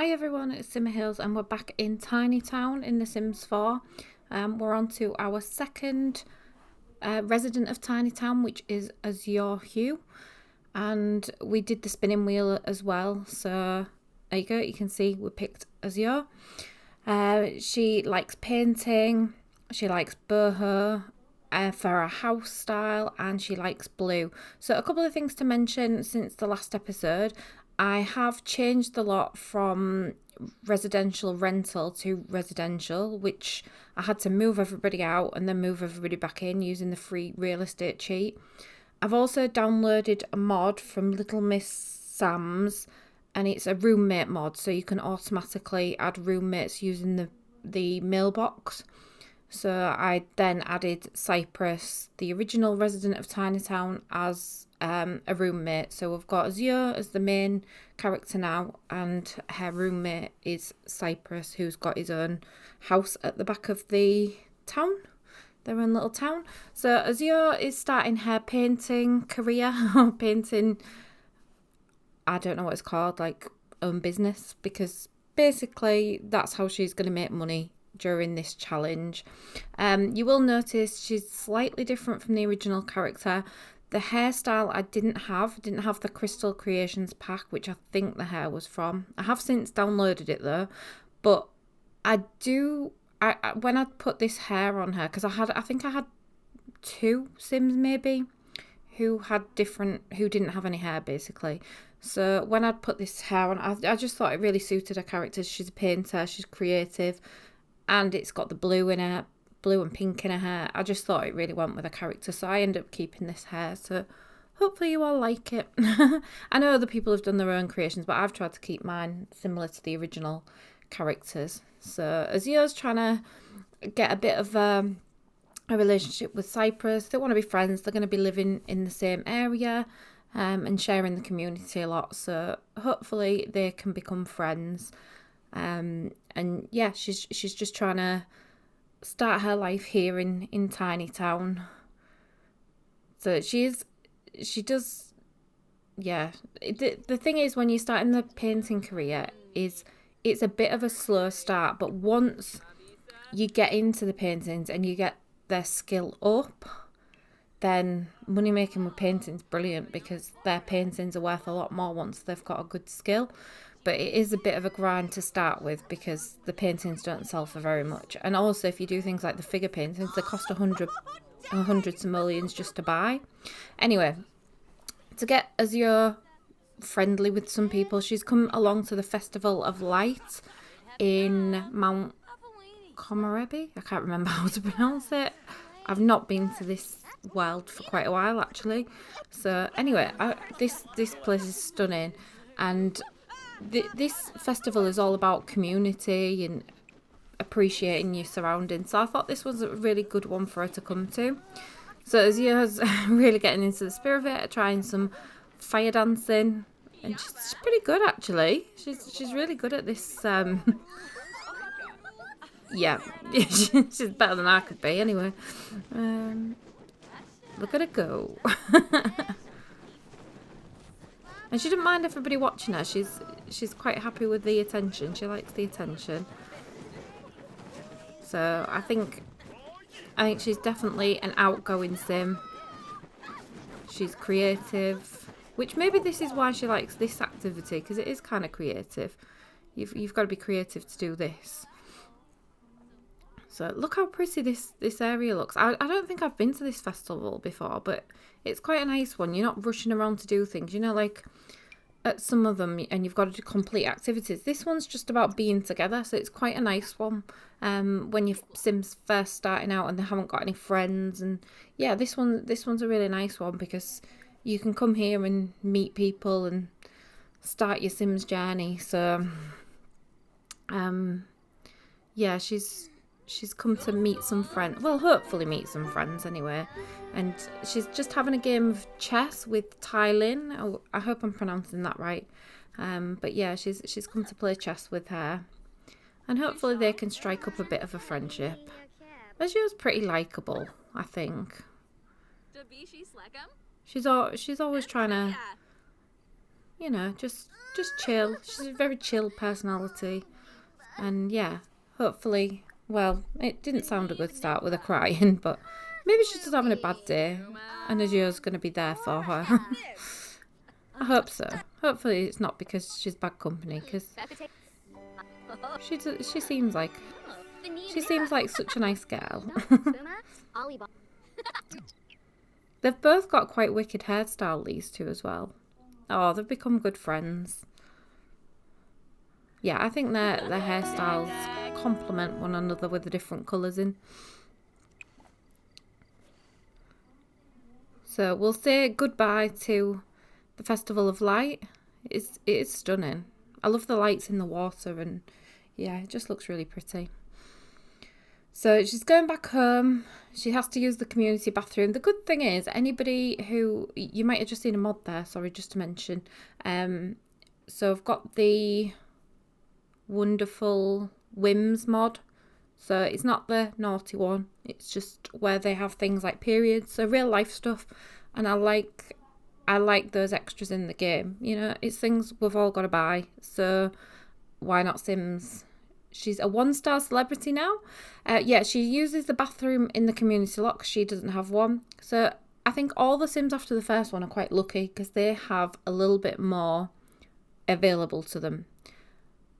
Hi everyone, it's Simmer Hills and we're back in Tiny Town in The Sims 4. We're on to our second resident of Tiny Town, which is Azure Hue. And we did the spinning wheel as well. So there you go, you can see we picked Azure. She likes painting, she likes boho for a house style, and she likes blue. So a couple of things to mention since the last episode. I have changed the lot from residential rental to residential, which I had to move everybody out and then move everybody back in using the free real estate cheat. I've also downloaded a mod from Little Miss Sam's, and it's a roommate mod, so you can automatically add roommates using the mailbox. So I then added Cypress, the original resident of Tiny Town, as a roommate. So we've got Azure as the main character now, and her roommate is Cypress, who's got his own house at the back of the town, their own little town. So Azure is starting her painting career, painting, I don't know what it's called, like own business, because basically that's how she's going to make money during this challenge. You will notice she's slightly different from the original character. The hairstyle I didn't have the Crystal Creations pack, which I think the hair was from. I have since downloaded it though, but I when I put this hair on her, because I think I had two Sims maybe who didn't have any hair basically. So when I'd put this hair on, I just thought it really suited her character. She's a painter, she's creative, and it's got the blue in her, blue and pink in her hair. I just thought it really went with her character, so I ended up keeping this hair. So hopefully you all like it. I know other people have done their own creations, but I've tried to keep mine similar to the original characters. So Azure's trying to get a bit of a relationship with Cypress. They want to be friends. They're going to be living in the same area and sharing the community a lot. So hopefully they can become friends. And yeah, she's just trying to start her life here in Tiny Town. So she does, yeah. The thing is, when you start in the painting career, it's a bit of a slow start, but once you get into the paintings and you get their skill up, then money making with painting's brilliant, because their paintings are worth a lot more once they've got a good skill. But it is a bit of a grind to start with, because the paintings don't sell for very much. And also, if you do things like the figure paintings, they cost hundreds of millions just to buy. Anyway, to get Azure friendly with some people, she's come along to the Festival of Light in Mount Komorebi. I can't remember how to pronounce it. I've not been to this world for quite a while, actually. So anyway, this place is stunning, and this festival is all about community and appreciating your surroundings. So I thought this was a really good one for her to come to. So Azure's really getting into the spirit of it, trying some fire dancing, and she's pretty good actually. She's really good at this. Yeah, she's better than I could be anyway. Look at her go. And she didn't mind everybody watching her. She's quite happy with the attention. She likes the attention. So I think she's definitely an outgoing sim. She's creative, which maybe this is why she likes this activity, because it is kind of creative. You've got to be creative to do this. So look how pretty this area looks. I don't think I've been to this festival before, but it's quite a nice one. You're not rushing around to do things, like at some of them, and you've got to do complete activities. This one's just about being together, so it's quite a nice one. When your Sims first starting out and they haven't got any friends, and yeah, this one's a really nice one, because you can come here and meet people and start your Sims journey. So yeah, she's come to meet some friends. Well, hopefully meet some friends anyway. And she's just having a game of chess with Tylin. Oh, I hope I'm pronouncing that right. But yeah, she's come to play chess with her. And hopefully they can strike up a bit of a friendship. But she was pretty likeable, I think. She's always trying to, you know, just chill. She's a very chill personality. And yeah, hopefully, well, it didn't sound a good start with her crying, but maybe she's just having a bad day and Azure's going to be there for her. I hope so. Hopefully it's not because she's bad company, because she seems like such a nice girl. They've both got quite wicked hairstyle, these two as well. Oh, they've become good friends. Yeah, I think their hairstyles complement one another with the different colours in. So we'll say goodbye to the Festival of Light. It is stunning. I love the lights in the water, and yeah, it just looks really pretty. So she's going back home. She has to use the community bathroom. The good thing is, anybody who, you might have just seen a mod there, sorry, just to mention. So I've got the wonderful whims mod. So it's not the naughty one. It's just where they have things like periods, so real life stuff. And I like those extras in the game. You know, it's things we've all got to buy. So why not Sims? She's a 1-star celebrity now. Yeah, she uses the bathroom in the community lock. She doesn't have one. So I think all the Sims after the first one are quite lucky because they have a little bit more available to them.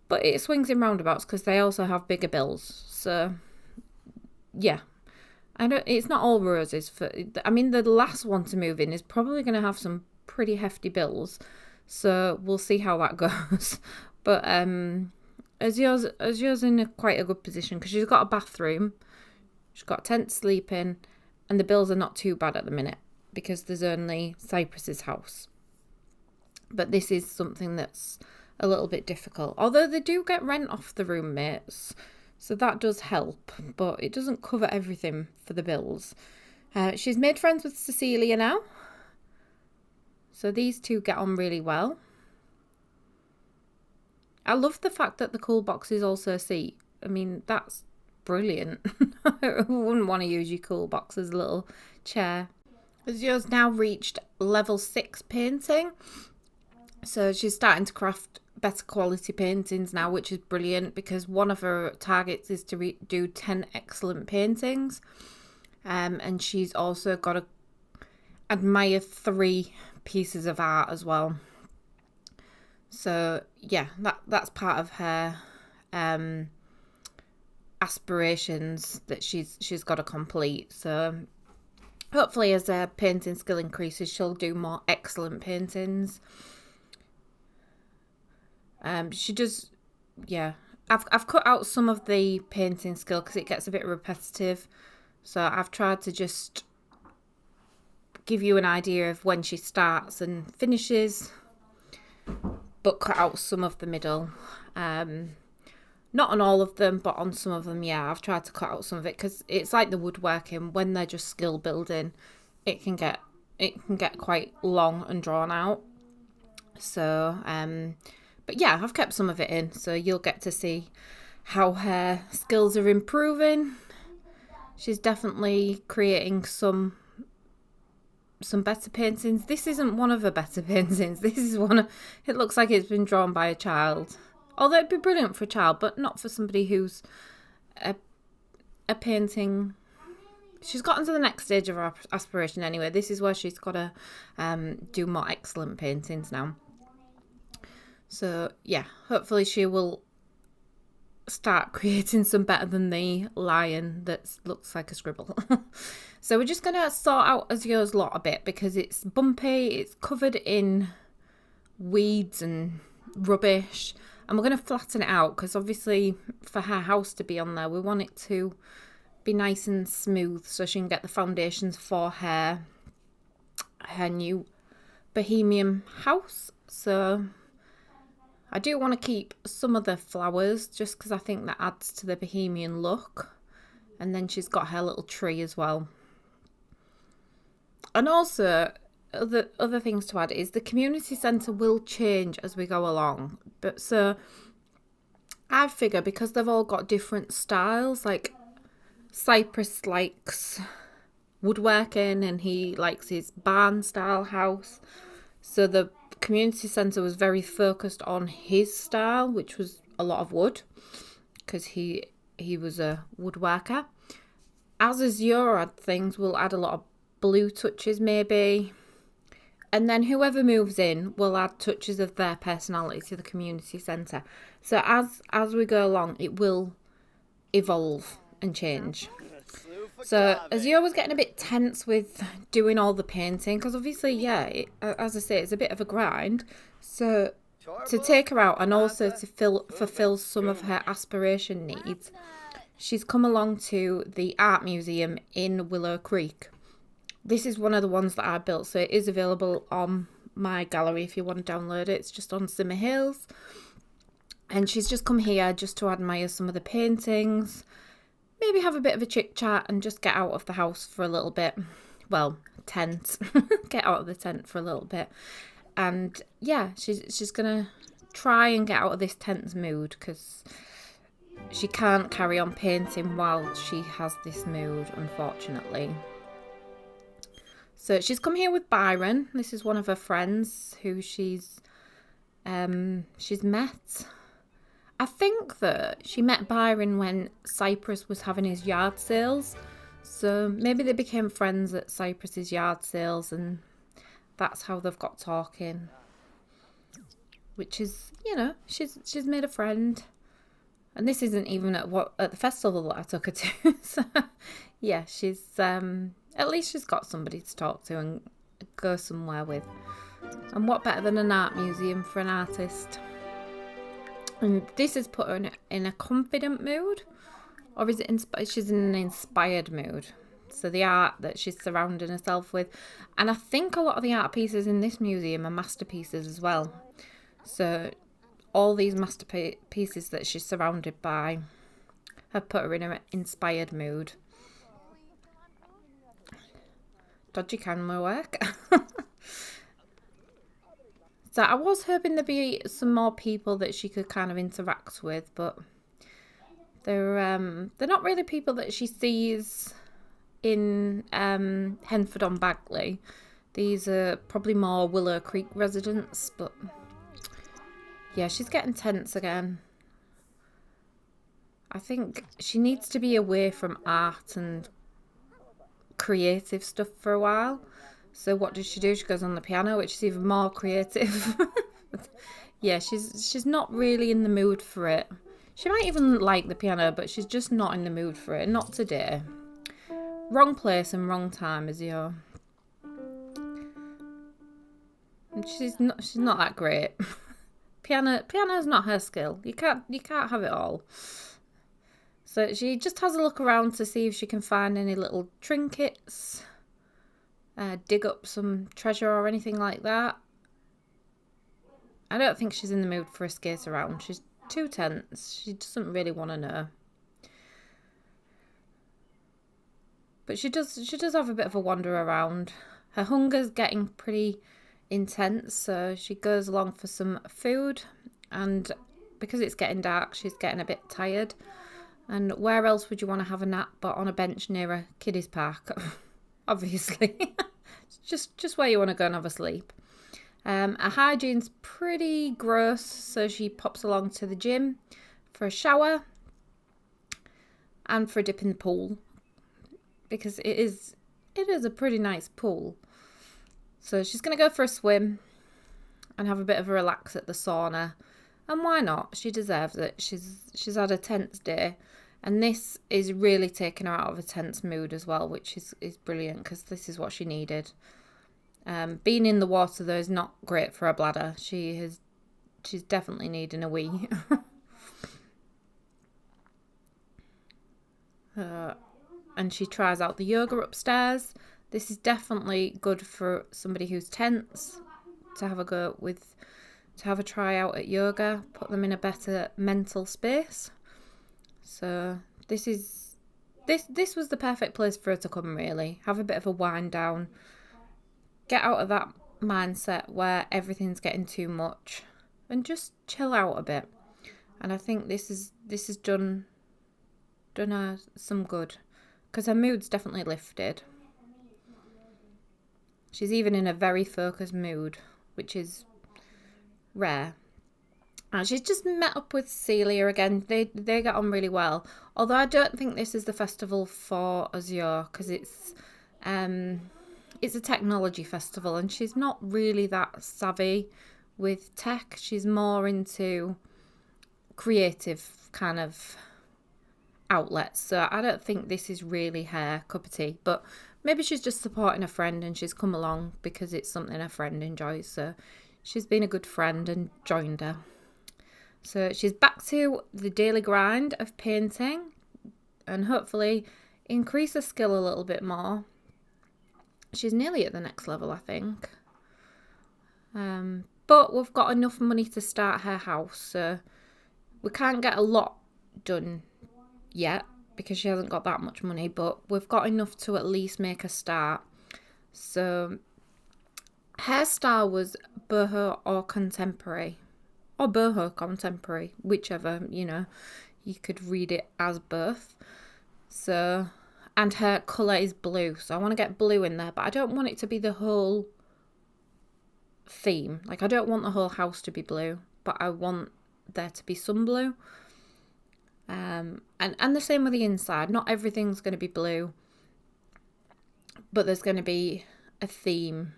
But it swings in roundabouts because they also have bigger bills. So yeah, it's not all roses. I mean, the last one to move in is probably going to have some pretty hefty bills. So we'll see how that goes. But Azure's in quite a good position because she's got a bathroom, she's got a tent to sleep in, and the bills are not too bad at the minute because there's only Cypress's house. But this is something that's a little bit difficult. Although they do get rent off the roommates, so that does help, but it doesn't cover everything for the bills. She's made friends with Cecilia now. So these two get on really well. I love the fact that the cool box is also a seat. I mean, that's brilliant. Who wouldn't want to use your cool box as a little chair? Azure's now reached level 6 painting. So she's starting to craft better quality paintings now, which is brilliant because one of her targets is to do 10 excellent paintings. And she's also got to admire 3 pieces of art as well. So yeah, that's part of her aspirations that she's got to complete. So hopefully as her painting skill increases, she'll do more excellent paintings. She does, yeah. I've cut out some of the painting skill because it gets a bit repetitive. So I've tried to just give you an idea of when she starts and finishes, but cut out some of the middle. Not on all of them, but on some of them, yeah. I've tried to cut out some of it because it's like the woodworking. When they're just skill building, it can get quite long and drawn out. So, but yeah, I've kept some of it in, so you'll get to see how her skills are improving. She's definitely creating some better paintings. This isn't one of her better paintings. This is it looks like it's been drawn by a child. Although it'd be brilliant for a child, but not for somebody who's a painting. She's gotten to the next stage of her aspiration anyway. This is where she's got to do more excellent paintings now. So yeah, hopefully she will start creating some better than the lion that looks like a scribble. So we're just going to sort out Azure's lot a bit because it's bumpy, it's covered in weeds and rubbish, and we're going to flatten it out because obviously for her house to be on there, we want it to be nice and smooth so she can get the foundations for her new bohemian house. So I do want to keep some of the flowers just because I think that adds to the bohemian look. And then she's got her little tree as well. And also, other things to add is the community centre will change as we go along. But so I figure because they've all got different styles, like Cypress likes woodworking and he likes his barn style house. So the community centre was very focused on his style, which was a lot of wood, because he was a woodworker. As Azure add things, we'll add a lot of blue touches maybe. And then whoever moves in will add touches of their personality to the community centre. So as we go along, it will evolve and change. So Azure was getting a bit tense with doing all the painting, because obviously, yeah, as I say, it's a bit of a grind. So to take her out and also to fulfill some of her aspiration needs, she's come along to the art museum in Willow Creek. This is one of the ones that I built, so it is available on my gallery if you want to download it. It's just on Simmer Hills. And she's just come here just to admire some of the paintings, maybe have a bit of a chit chat and just get out of the house for a little bit. Well, tent. Get out of the tent for a little bit. And yeah, she's going to try and get out of this tense mood, because she can't carry on painting while she has this mood, unfortunately. So she's come here with Byron. This is one of her friends who she's met. I think that she met Byron when Cyprus was having his yard sales. So maybe they became friends at Cyprus's yard sales, and that's how they've got talking. Which is, you know, she's made a friend. And this isn't even at the festival that I took her to. So yeah, she's at least she's got somebody to talk to and go somewhere with. And what better than an art museum for an artist? And this has put her in a confident mood, or is it she's in an inspired mood? So the art that she's surrounding herself with. And I think a lot of the art pieces in this museum are masterpieces as well. So all these masterpieces that she's surrounded by have put her in an inspired mood. Dodgy camera work. So I was hoping there'd be some more people that she could kind of interact with, but they're not really people that she sees in Henford-on-Bagley. These are probably more Willow Creek residents, but yeah, she's getting tense again. I think she needs to be away from art and creative stuff for a while. So what does she do? She goes on the piano, which is even more creative. Yeah, she's not really in the mood for it. She might even like the piano, but she's just not in the mood for it. Not today. Wrong place and wrong time, Azure. And she's not that great. Piano's not her skill. You can't have it all. So she just has a look around to see if she can find any little trinkets, dig up some treasure or anything like that. I don't think she's in the mood for a skate around. She's too tense. She doesn't really want to know. But she does have a bit of a wander around. Her hunger's getting pretty intense, so she goes along for some food, and because it's getting dark, she's getting a bit tired. And where else would you want to have a nap but on a bench near a kiddies park? Obviously. just where you want to go and have a sleep. Her hygiene's pretty gross, so she pops along to the gym for a shower and for a dip in the pool, because it is a pretty nice pool. So she's going to go for a swim and have a bit of a relax at the sauna. And why not? She deserves it. She's had a tense day. And this is really taking her out of a tense mood as well, which is brilliant, because this is what she needed. Being in the water, though, is not great for her bladder. She's definitely needing a wee. And she tries out the yoga upstairs. This is definitely good for somebody who's tense to have a try out at yoga, put them in a better mental space. So this was the perfect place for her to come, really. Have a bit of a wind down. Get out of that mindset where everything's getting too much, and just chill out a bit. And I think this has done her some good, because her mood's definitely lifted. She's even in a very focused mood, which is rare. And she's just met up with Celia again. They get on really well. Although I don't think this is the festival for Azure, because it's a technology festival, and she's not really that savvy with tech. She's more into creative kind of outlets. So I don't think this is really her cup of tea. But maybe she's just supporting a friend and she's come along because it's something her friend enjoys. So she's been a good friend and joined her. So she's back to the daily grind of painting and hopefully increase her skill a little bit more. She's nearly at the next level, I think. But we've got enough money to start her house. So we can't get a lot done yet because she hasn't got that much money. But we've got enough to at least make a start. So her style was boho or contemporary. Or boho contemporary, whichever, you could read it as both. So, and her colour is blue, so I want to get blue in there, but I don't want it to be the whole theme. Like, I don't want the whole house to be blue, but I want there to be some blue. And the same with the inside. Not everything's going to be blue, but there's going to be a theme.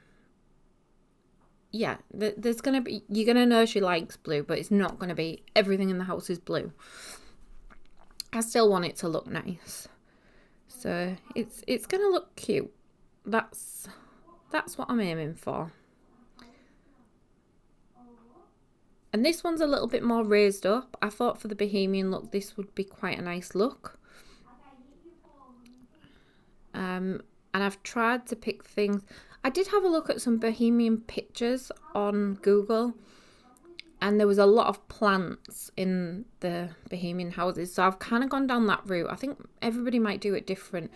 Yeah, there's going to be, you're going to know she likes blue, but it's not going to be everything in the house is blue. I still want it to look nice. So it's going to look cute. That's what I'm aiming for. And this one's a little bit more raised up. I thought for the bohemian look, this would be quite a nice look. And I've tried to pick things. I did have a look at some bohemian pictures on Google, and there was a lot of plants in the bohemian houses. So I've kind of gone down that route. I think everybody might do it different.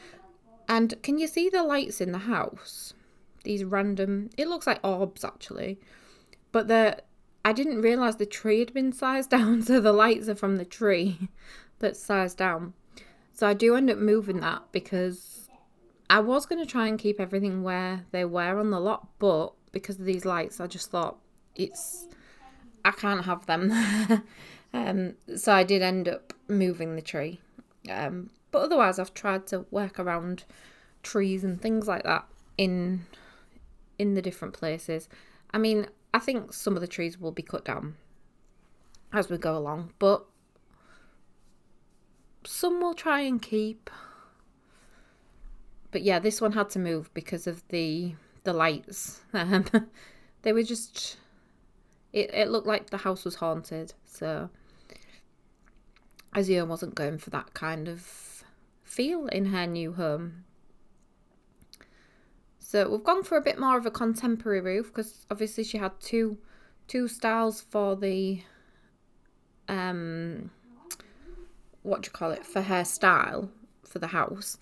And can you see the lights in the house? These random, it looks like orbs actually. But I didn't realise the tree had been sized down. So the lights are from the tree that's sized down. So I do end up moving that because I was going to try and keep everything where they were on the lot, but because of these lights, I just thought I can't have them. So I did end up moving the tree. But otherwise, I've tried to work around trees and things like that in the different places. I mean, I think some of the trees will be cut down as we go along, but some we'll try and keep. But yeah, this one had to move because of the lights. They were just... It looked like the house was haunted. So Azure wasn't going for that kind of feel in her new home. So we've gone for a bit more of a contemporary roof because obviously she had two styles for the... for her style for the house.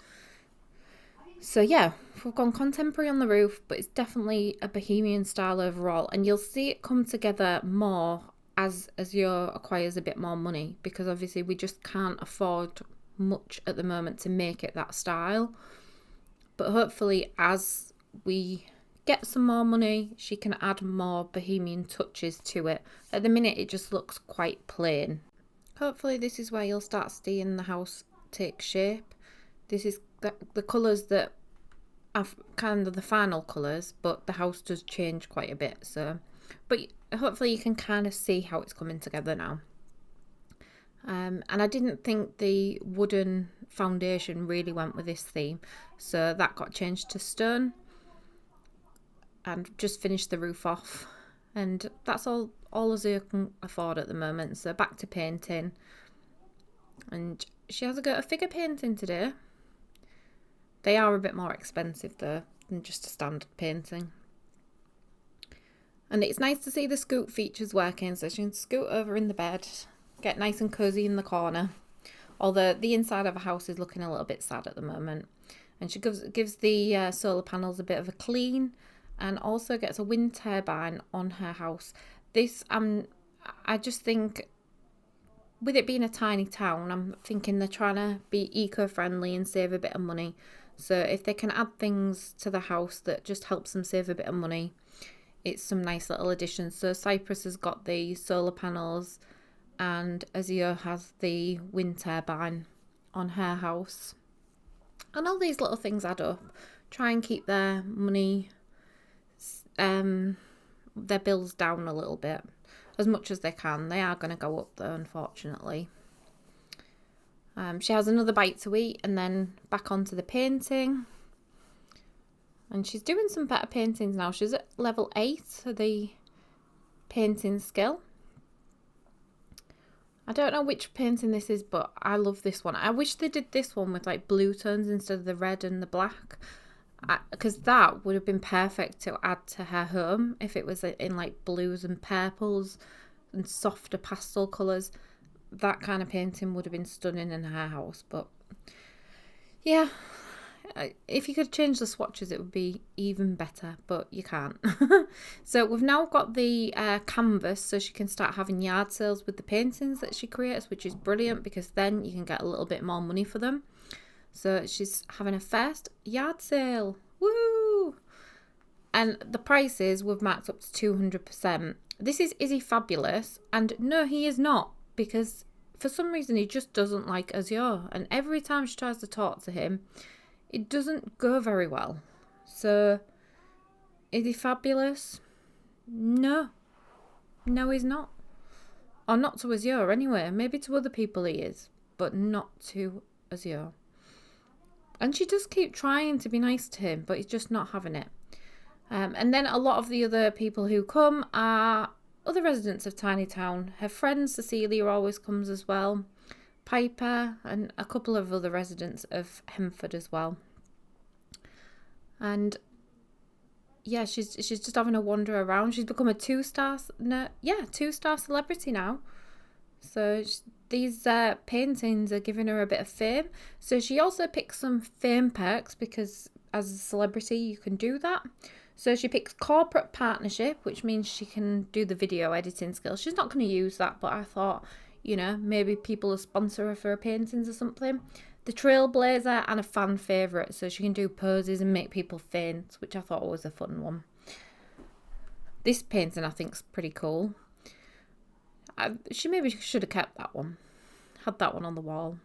So yeah, we've gone contemporary on the roof, but it's definitely a bohemian style overall. And you'll see it come together more as Azure acquires a bit more money, because obviously we just can't afford much at the moment to make it that style. But hopefully as we get some more money, she can add more bohemian touches to it. At the minute it just looks quite plain. Hopefully this is where you'll start seeing the house take shape. This is the colours that are kind of the final colours, but the house does change quite a bit. So, but hopefully you can kind of see how it's coming together now. And I didn't think the wooden foundation really went with this theme, so that got changed to stone. And just finished the roof off, and that's all Azure can afford at the moment. So back to painting, and she has a go at figure painting today. They are a bit more expensive though than just a standard painting. And it's nice to see the scoot features working, so she can scoot over in the bed, get nice and cosy in the corner. Although the inside of her house is looking a little bit sad at the moment. And she gives the solar panels a bit of a clean, and also gets a wind turbine on her house. This, I just think, with it being a tiny town, I'm thinking they're trying to be eco-friendly and save a bit of money. So if they can add things to the house that just helps them save a bit of money, it's some nice little additions. So Cyprus has got the solar panels and Azure has the wind turbine on her house. And all these little things add up. Try and keep their money, their bills down a little bit, as much as they can. They are going to go up though, unfortunately. She has another bite to eat and then back onto the painting. And she's doing some better paintings now. She's at level 8 for the painting skill. I don't know which painting this is, but I love this one. I wish they did this one with like blue tones instead of the red and the black. Because that would have been perfect to add to her home if it was in like blues and purples and softer pastel colours. That kind of painting would have been stunning in her house. But yeah, if you could change the swatches, it would be even better, but you can't. So we've now got the canvas, so she can start having yard sales with the paintings that she creates, which is brilliant because then you can get a little bit more money for them. So she's having a first yard sale. Woo! And the prices we've marked up to 200%. This is he fabulous? And no, he is not, because for some reason he just doesn't like Azure. And every time she tries to talk to him, it doesn't go very well. So, is he fabulous? No. No, he's not. Or not to Azure anyway. Maybe to other people he is, but not to Azure. And she does keep trying to be nice to him, but he's just not having it. And then a lot of the other people who come are other residents of Tiny Town. Her friend Cecilia always comes as well. Piper and a couple of other residents of Hemford as well. And yeah, she's just having a wander around. She's become a 2-star celebrity now. So these paintings are giving her a bit of fame. So she also picks some fame perks because as a celebrity you can do that. So she picks corporate partnership, which means she can do the video editing skills. She's not going to use that, but I thought, you know, maybe people will sponsor her for her paintings or something. The Trailblazer and a fan favourite, so she can do poses and make people faint, which I thought was a fun one. This painting I think is pretty cool. She maybe should have kept that one. Had that one on the wall.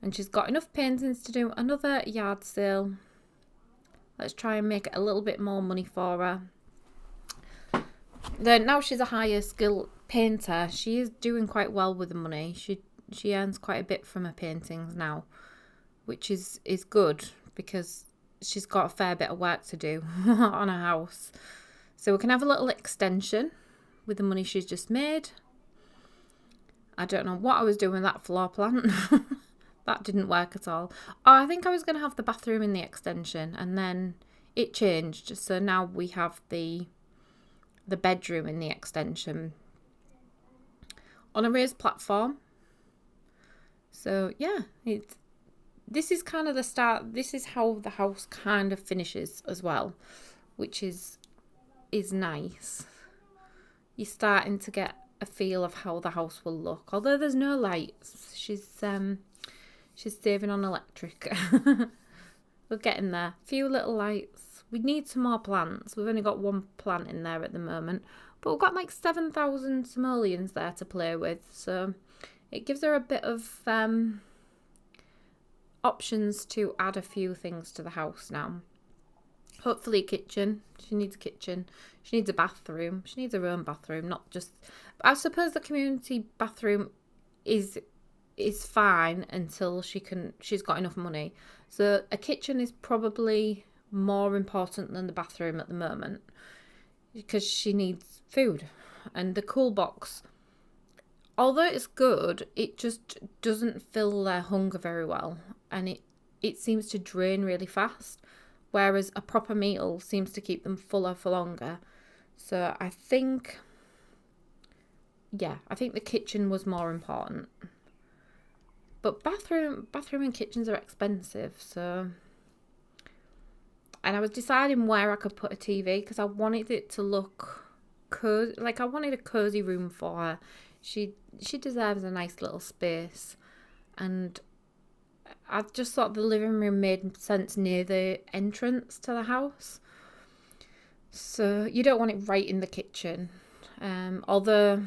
And she's got enough paintings to do another yard sale. Let's try and make it a little bit more money for her. Then now she's a higher skill painter, she is doing quite well with the money. She earns quite a bit from her paintings now, which is good because she's got a fair bit of work to do on her house. So we can have a little extension with the money she's just made. I don't know what I was doing with that floor plan. That didn't work at all. Oh, I think I was going to have the bathroom in the extension and then it changed. So now we have the bedroom in the extension on a raised platform. So yeah, this is kind of the start. This is how the house kind of finishes as well, which is nice. You're starting to get a feel of how the house will look. Although there's no lights, she's saving on electric. We're getting there. Few little lights. We need some more plants. We've only got one plant in there at the moment, but we've got like 7,000 simoleons there to play with, so it gives her a bit of options to add a few things to the house now. Hopefully a kitchen. She needs a kitchen. She needs a bathroom. She needs her own bathroom, not just... I suppose the community bathroom is fine until she's got enough money. So a kitchen is probably more important than the bathroom at the moment because she needs food. And the cool box, although it's good, it just doesn't fill their hunger very well, and it seems to drain really fast, whereas a proper meal seems to keep them fuller for longer. So I think the kitchen was more important. But bathroom and kitchens are expensive, so... And I was deciding where I could put a TV because I wanted it to look cozy. Like, I wanted a cozy room for her. She deserves a nice little space. And I just thought the living room made sense near the entrance to the house. So you don't want it right in the kitchen. Although,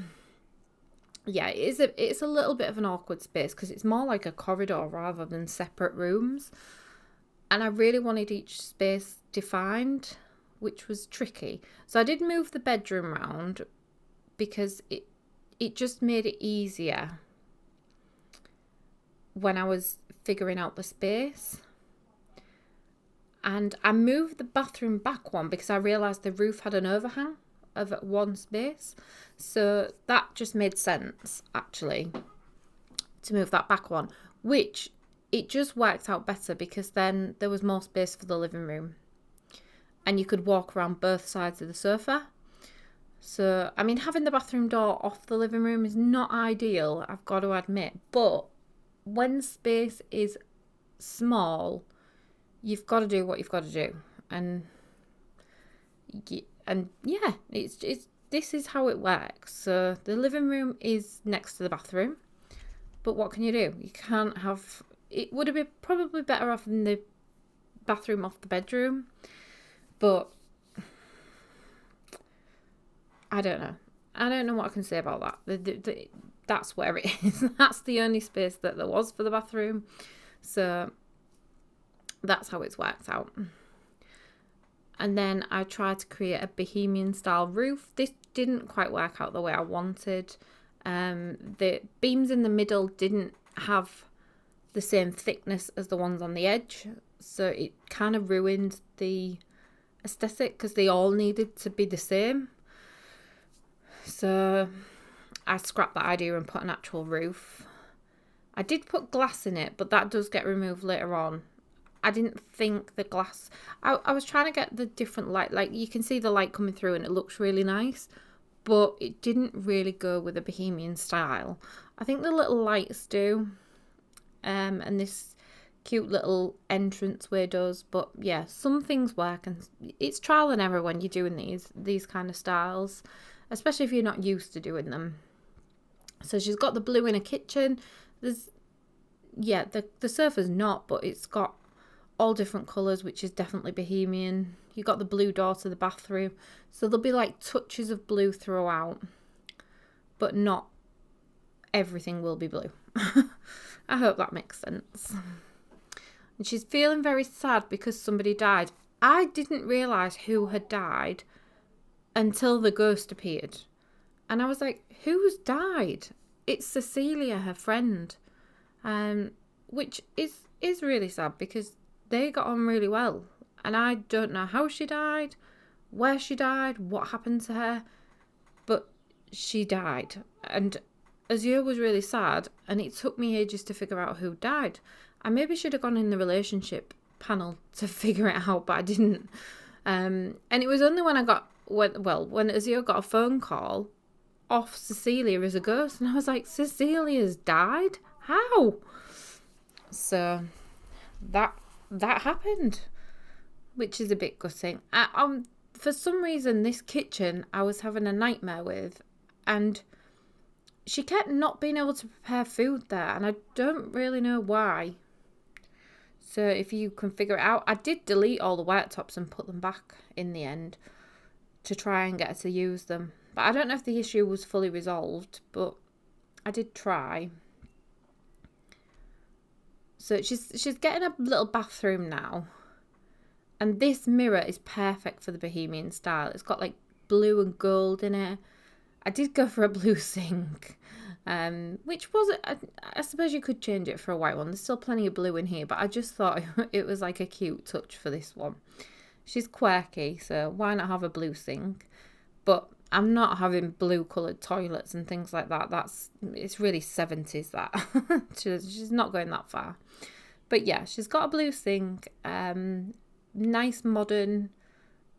yeah, it's a little bit of an awkward space because it's more like a corridor rather than separate rooms. And I really wanted each space defined, which was tricky. So I did move the bedroom round because it just made it easier when I was figuring out the space. And I moved the bathroom back one because I realised the roof had an overhang of one space. So that just made sense, actually, to move that back one, which it just worked out better because then there was more space for the living room. And you could walk around both sides of the sofa. So, I mean, having the bathroom door off the living room is not ideal, I've got to admit. But when space is small, you've got to do what you've got to do. And yeah, it's this is how it works. So the living room is next to the bathroom. But what can you do? You can't have... It would have been probably better off in the bathroom off the bedroom. But I don't know. I don't know what I can say about that. That's where it is. That's the only space that there was for the bathroom. So that's how it's worked out. And then I tried to create a bohemian style roof. This didn't quite work out the way I wanted. The beams in the middle didn't have the same thickness as the ones on the edge. So it kind of ruined the aesthetic because they all needed to be the same. So I scrapped that idea and put an actual roof. I did put glass in it, but that does get removed later on. I didn't think the glass... I was trying to get the different light. Like, you can see the light coming through and it looks really nice. But it didn't really go with the bohemian style. I think the little lights do. And this cute little entranceway does. But yeah, some things work. And it's trial and error when you're doing these kind of styles. Especially if you're not used to doing them. So she's got the blue in her kitchen. There's... Yeah, the sofa's not, but it's got all different colours, which is definitely bohemian. You got the blue door to the bathroom, so there'll be like touches of blue throughout, but not everything will be blue. I hope that makes sense. And she's feeling very sad because somebody died. I didn't realise who had died until the ghost appeared, and I was like, who's died? It's Cecilia, her friend, which is really sad because they got on really well. And I don't know how she died, where she died, what happened to her, but she died. And Azure was really sad, and it took me ages to figure out who died. I maybe should have gone in the relationship panel to figure it out, but I didn't. And it was only when Azure got a phone call off Cecilia as a ghost, and I was like, Cecilia's died? How? So that happened, which is a bit gutting. For some reason, this kitchen I was having a nightmare with, and she kept not being able to prepare food there, and I don't really know why. So if you can figure it out, I did delete all the worktops and put them back in the end to try and get her to use them. But I don't know if the issue was fully resolved, but I did try. So she's getting a little bathroom now. And this mirror is perfect for the bohemian style. It's got like blue and gold in it. I did go for a blue sink, which was, I suppose you could change it for a white one. There's still plenty of blue in here, but I just thought it was like a cute touch for this one. She's quirky, so why not have a blue sink? But I'm not having blue coloured toilets and things like that. It's really 70s that. She's not going that far. But yeah, she's got a blue sink, nice modern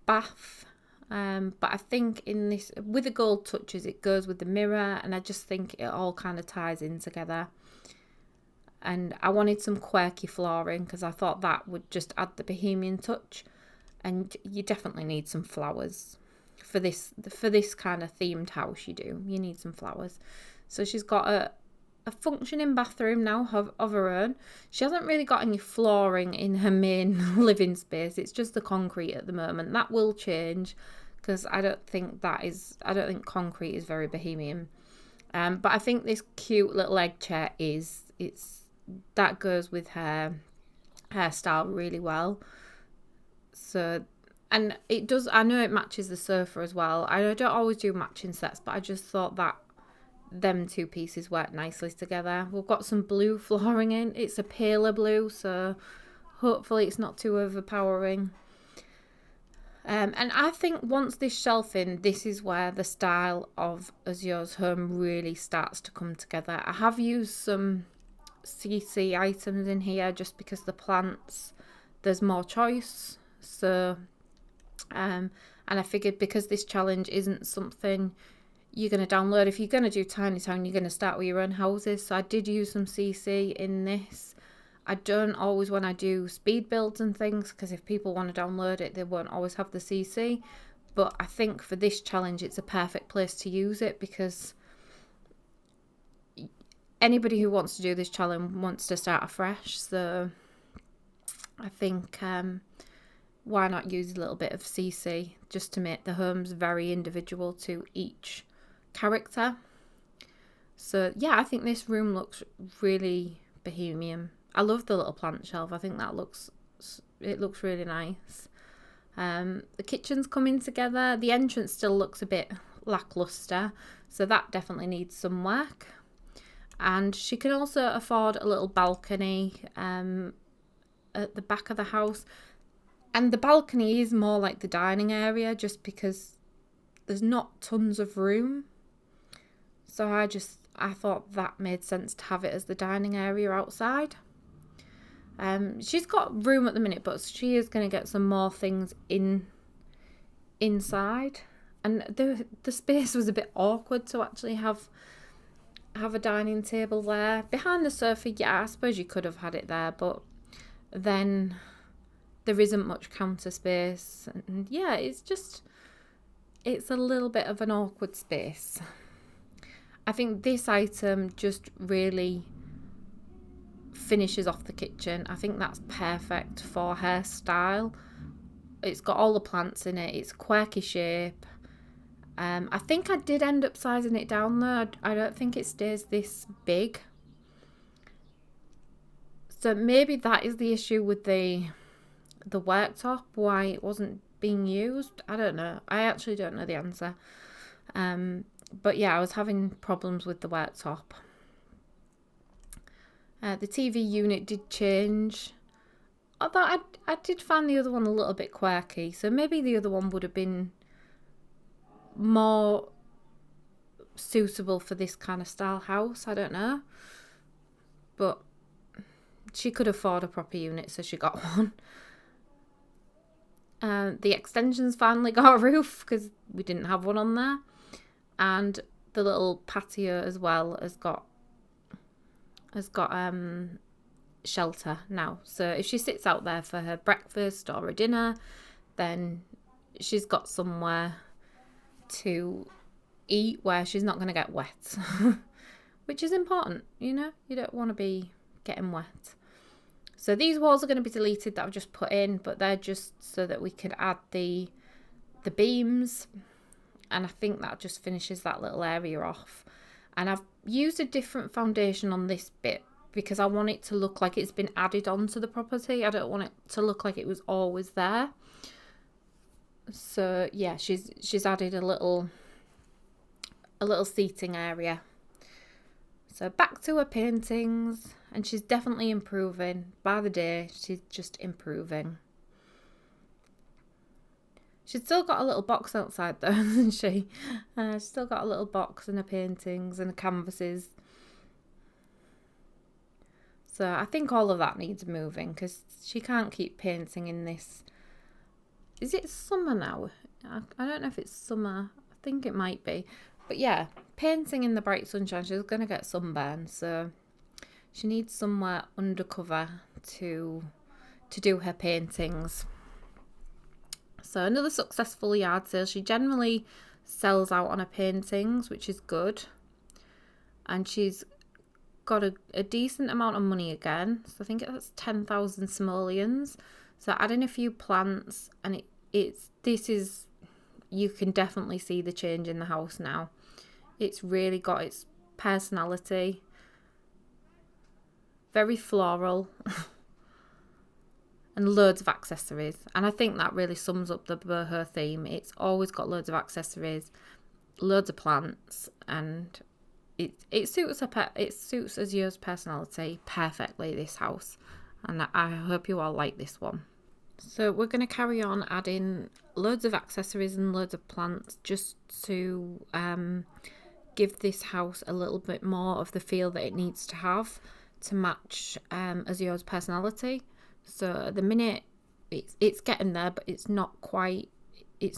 bath. But I think in this, with the gold touches, it goes with the mirror, and I just think it all kind of ties in together. And I wanted some quirky flooring because I thought that would just add the bohemian touch. And you definitely need some flowers. For this kind of themed house, you need some flowers. So she's got a a functioning bathroom now of her own. She hasn't really got any flooring in her main living space. It's just the concrete at the moment. That will change because I don't think concrete is very bohemian. But I think this cute little egg chair that goes with her hairstyle really well. So, and it does, I know it matches the sofa as well. I don't always do matching sets, but I just thought that them two pieces work nicely together. We've got some blue flooring in. It's a paler blue, so hopefully it's not too overpowering. And I think once this shelving, this is where the style of Azure's home really starts to come together. I have used some CC items in here just because the plants, there's more choice. So, and I figured because this challenge isn't something you're going to download, if you're going to do Tiny Town, you're going to start with your own houses. So I did use some CC in this. I don't always when I do speed builds and things, because if people want to download it, they won't always have the CC. But I think for this challenge, it's a perfect place to use it, because anybody who wants to do this challenge wants to start afresh. So I think why not use a little bit of CC just to make the homes very individual to each character. So yeah, I think this room looks really bohemian. I love the little plant shelf. I think it looks really nice. The kitchen's coming together. The entrance still looks a bit lackluster, so that definitely needs some work. And she can also afford a little balcony at the back of the house. And the balcony is more like the dining area just because there's not tons of room. So I thought that made sense to have it as the dining area outside. She's got room at the minute, but she is going to get some more things inside. And the space was a bit awkward to actually have a dining table there. Behind the sofa, yeah, I suppose you could have had it there, but then there isn't much counter space. And yeah, it's a little bit of an awkward space. I think this item just really finishes off the kitchen. I think that's perfect for her style. It's got all the plants in it. It's quirky shape. I think I did end up sizing it down though. I don't think it stays this big. So maybe that is the issue with the worktop, why it wasn't being used. I don't know. I actually don't know the answer. But yeah, I was having problems with the worktop. The TV unit did change. Although I did find the other one a little bit quirky. So maybe the other one would have been more suitable for this kind of style house. I don't know. But she could afford a proper unit, so she got one. The extensions finally got a roof because we didn't have one on there. And the little patio as well has got shelter now. So if she sits out there for her breakfast or her dinner, then she's got somewhere to eat where she's not going to get wet. Which is important, you know? You don't want to be getting wet. So these walls are going to be deleted that I've just put in, but they're just so that we can add the beams. And I think that just finishes that little area off. And I've used a different foundation on this bit because I want it to look like it's been added onto the property. I don't want it to look like it was always there. So yeah, she's added a little seating area. So back to her paintings, and she's definitely improving. By the day, she's just improving. She's still got a little box outside though, hasn't she? She's still got a little box and her paintings and her canvases. So I think all of that needs moving because she can't keep painting in this. Is it summer now? I don't know if it's summer. I think it might be. But yeah, painting in the bright sunshine, she's going to get sunburn. So she needs somewhere undercover to do her paintings. So another successful yard sale. She generally sells out on her paintings, which is good. And she's got a decent amount of money again. So I think that's 10,000 simoleons. So adding a few plants, and you can definitely see the change in the house now. It's really got its personality. Very floral. And loads of accessories. And I think that really sums up the boho theme. It's always got loads of accessories, loads of plants, and it suits Azure's personality perfectly, this house. And I hope you all like this one. So we're going to carry on adding loads of accessories and loads of plants just to give this house a little bit more of the feel that it needs to have to match Azure's personality. So at the minute it's getting there, but it's not quite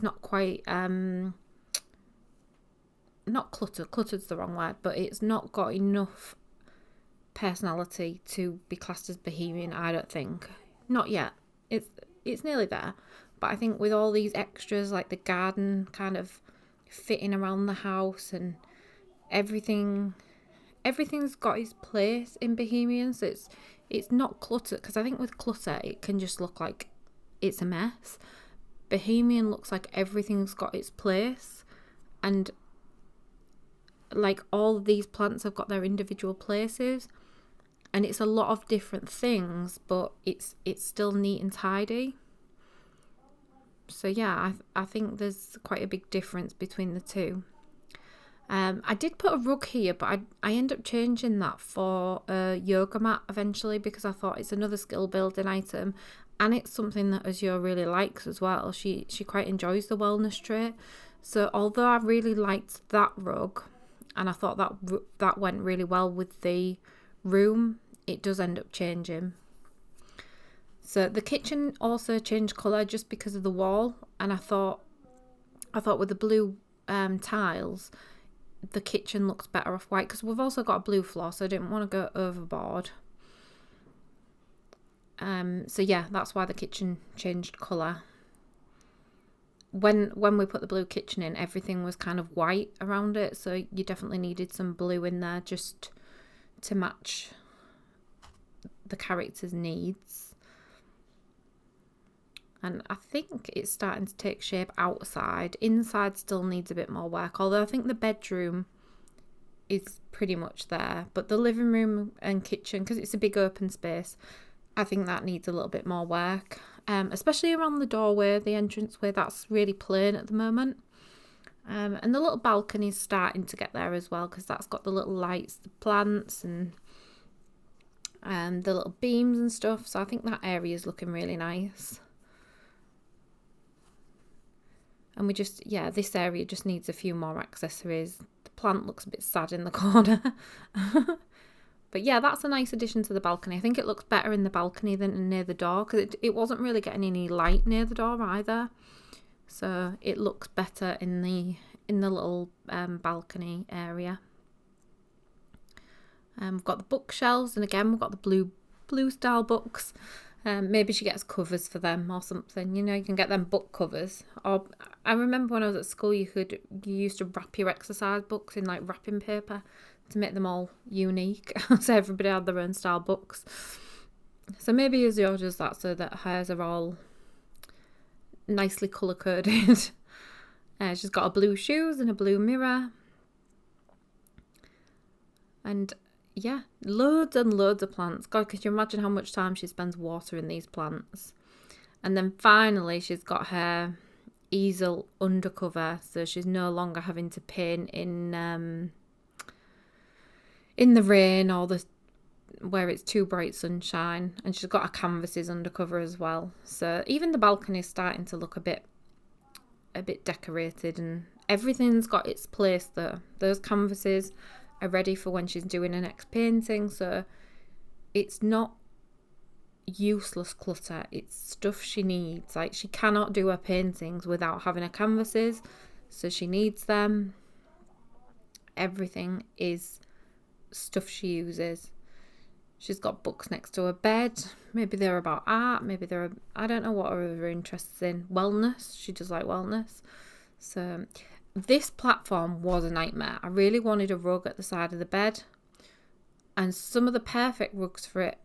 not cluttered. Cluttered's the wrong word, but it's not got enough personality to be classed as bohemian, I don't think. Not yet. It's nearly there. But I think with all these extras, like the garden kind of fitting around the house and everything's got its place in bohemian, so it's not cluttered, because I think with clutter it can just look like it's a mess. Bohemian looks like everything's got its place, and like all of these plants have got their individual places, and it's a lot of different things, but it's still neat and tidy. So yeah, I think there's quite a big difference between the two. I did put a rug here, but I end up changing that for a yoga mat eventually, because I thought it's another skill building item, and it's something that Azure really likes as well. She quite enjoys the wellness tray. So although I really liked that rug, and I thought that went really well with the room, it does end up changing. So the kitchen also changed colour just because of the wall, and I thought with the blue tiles, the kitchen looks better off white, because we've also got a blue floor, so I didn't want to go overboard. So yeah, that's why the kitchen changed colour. When we put the blue kitchen in, everything was kind of white around it, so you definitely needed some blue in there just to match the character's needs. And I think it's starting to take shape outside. Inside still needs a bit more work, although I think the bedroom is pretty much there. But the living room and kitchen, because it's a big open space, I think that needs a little bit more work. Especially around the doorway, the entranceway, that's really plain at the moment. And the little balcony's starting to get there as well, because that's got the little lights, the plants, and the little beams and stuff. So I think that area is looking really nice. And this area just needs a few more accessories. The plant looks a bit sad in the corner. But yeah, that's a nice addition to the balcony. I think it looks better in the balcony than near the door, because it wasn't really getting any light near the door either. So it looks better in the little balcony area. We've got the bookshelves, and again we've got the blue style books. Maybe she gets covers for them or something. You can get them book covers. Or I remember when I was at school, you used to wrap your exercise books in like wrapping paper to make them all unique. So everybody had their own style books. So maybe Azure does that so that hers are all nicely colour coded. She's got a blue shoes and a blue mirror. And yeah, loads and loads of plants. God, could you imagine how much time she spends watering these plants? And then finally, she's got her easel undercover, so she's no longer having to paint in the rain or where it's too bright sunshine. And she's got her canvases undercover as well. So even the balcony is starting to look a bit decorated, and everything's got its place though. Those canvases are ready for when she's doing her next painting, so it's not useless clutter. It's stuff she needs. Like, she cannot do her paintings without having her canvases, so she needs them. Everything is stuff she uses. She's got books next to her bed. Maybe they're about art, I don't know what her other interests in. Wellness, she does like wellness. So this platform was a nightmare. I really wanted a rug at the side of the bed, and some of the perfect rugs for it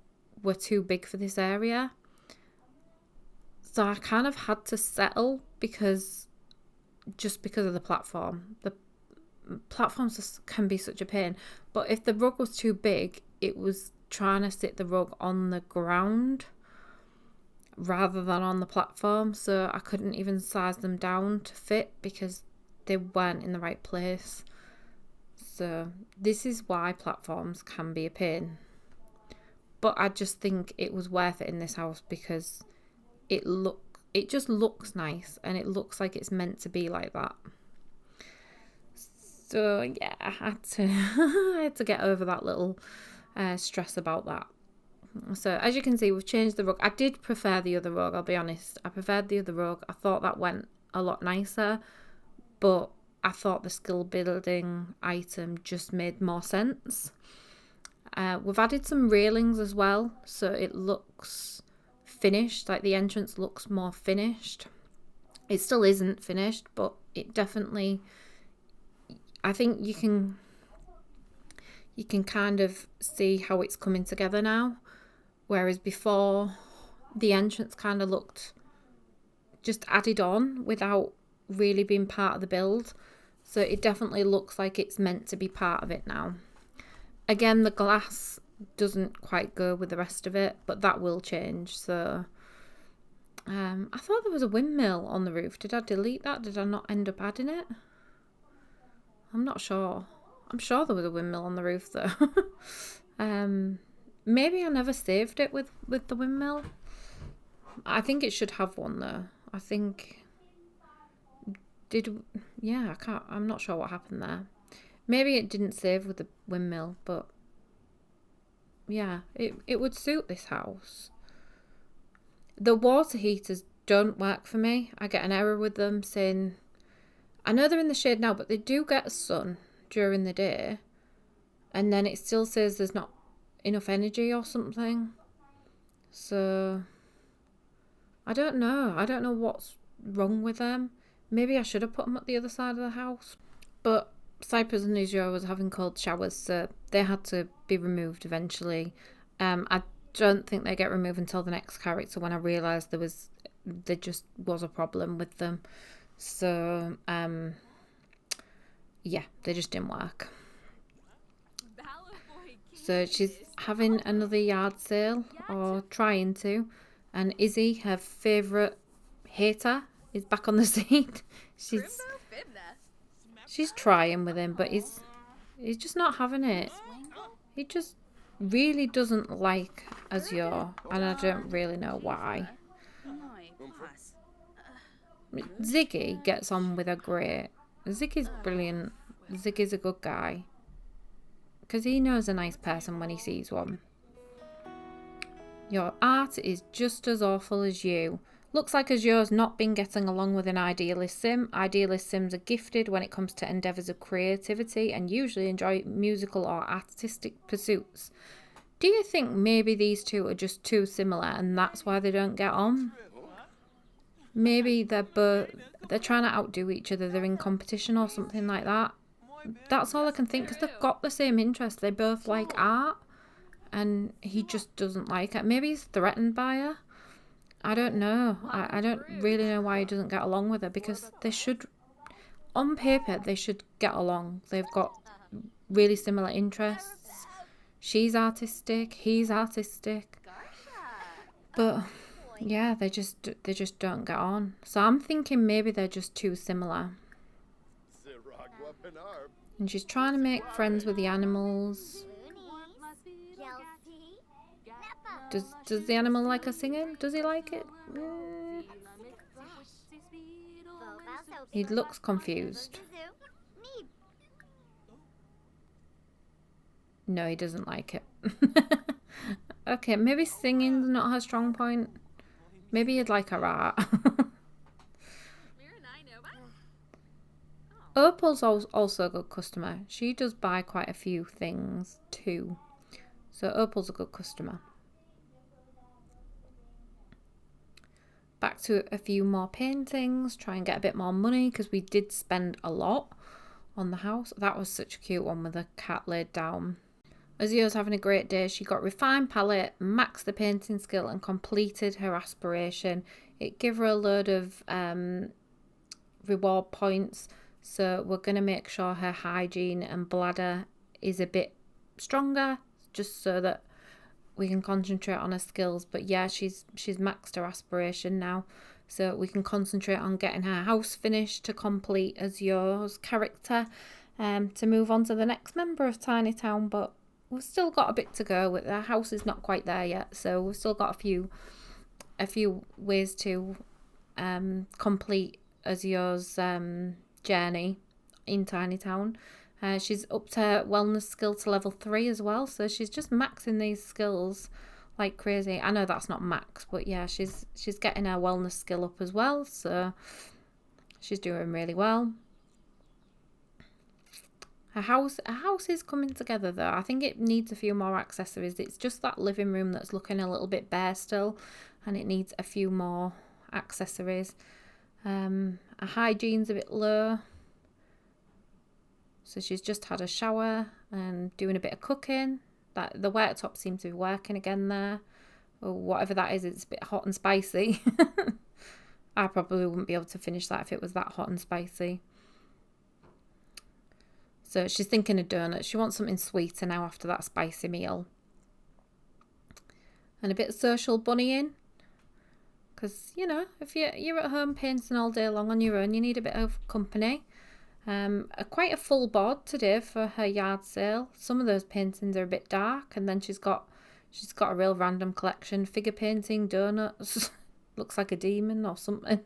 were too big for this area. So I kind of had to settle because of the platform. The platforms can be such a pain. But if the rug was too big, it was trying to sit the rug on the ground rather than on the platform. So I couldn't even size them down to fit because they weren't in the right place. So this is why platforms can be a pain. But I just think it was worth it in this house because it just looks nice and it looks like it's meant to be like that. So yeah, I had to get over that little stress about that. So as you can see, we've changed the rug. I did prefer the other rug, I'll be honest. I preferred the other rug. I thought that went a lot nicer, but I thought the skill building item just made more sense. We've added some railings as well, so it looks finished, like the entrance looks more finished. It still isn't finished, but it definitely, I think you can kind of see how it's coming together now, whereas before the entrance kind of looked just added on without really being part of the build. So it definitely looks like it's meant to be part of it now. Again, the glass doesn't quite go with the rest of it, but that will change. So I thought there was a windmill on the roof. Did I delete that? Did I not end up adding it? I'm not sure. I'm sure there was a windmill on the roof though. Maybe I never saved it with the windmill. I think it should have one though. I think I'm not sure what happened there. Maybe it didn't save with the windmill, but yeah, it would suit this house. The water heaters don't work for me. I get an error with them saying, I know they're in the shade now, but they do get sun during the day. And then it still says there's not enough energy or something. So I don't know. I don't know what's wrong with them. Maybe I should have put them at the other side of the house. But Cypress and Azure was having cold showers, so they had to be removed eventually. I don't think they get removed until the next character, when I realised there just was a problem with them. So yeah, they just didn't work. So she's having another yard sale, or trying to, and Izzy, her favourite hater, is back on the seat. She's trying with him, but he's just not having it. He just really doesn't like Azure, and I don't really know why. Ziggy gets on with her great. Ziggy's brilliant. Ziggy's a good guy, because he knows a nice person when he sees one. Your art is just as awful as you. Looks like Azure's not been getting along with an idealist sim. Idealist sims are gifted when it comes to endeavours of creativity and usually enjoy musical or artistic pursuits. Do you think maybe these two are just too similar and that's why they don't get on? Maybe they're trying to outdo each other. They're in competition or something like that. That's all I can think, because they've got the same interests. They both like art, and he just doesn't like it. Maybe he's threatened by her. I don't know. I don't really know why he doesn't get along with her, because they should, on paper, they should get along. They've got really similar interests. She's artistic, he's artistic. But yeah, they just don't get on. So I'm thinking maybe they're just too similar. And she's trying to make friends with the animals. Does the animal like her singing? Does he like it? He looks confused. No, he doesn't like it. Okay, maybe singing's not her strong point. Maybe he'd like her art. Opal's also a good customer. She does buy quite a few things too. So Opal's a good customer. Back to a few more paintings. Try and get a bit more money, because we did spend a lot on the house. That was such a cute one with a cat laid down. Azure's having a great day. She got refined palette, maxed the painting skill and completed her aspiration. It gave her a load of reward points. So we're going to make sure her hygiene and bladder is a bit stronger, just so that we can concentrate on her skills. But yeah, she's maxed her aspiration now. So we can concentrate on getting her house finished to complete Azure's character, to move on to the next member of Tiny Town. But we've still got a bit to go. With our house is not quite there yet, so we've still got a few ways to complete Azure's journey in Tiny Town. She's upped her wellness skill to level 3 as well, so she's just maxing these skills like crazy. I know that's not max, but yeah, she's getting her wellness skill up as well, so she's doing really well. Her house is coming together though. I think it needs a few more accessories. It's just that living room that's looking a little bit bare still, and it needs a few more accessories. Her hygiene's a bit low, so she's just had a shower and doing a bit of cooking. That the worktop seems to be working again there, or whatever that is. It's a bit hot and spicy. I probably wouldn't be able to finish that if it was that hot and spicy. So she's thinking of donuts. She wants something sweeter now after that spicy meal. And a bit of social bunnying. Because, you know, if you're at home painting all day long on your own, you need a bit of company. Quite a full board today for her yard sale. Some of those paintings are a bit dark. And then she's got a real random collection. Figure painting, donuts. Looks like a demon or something.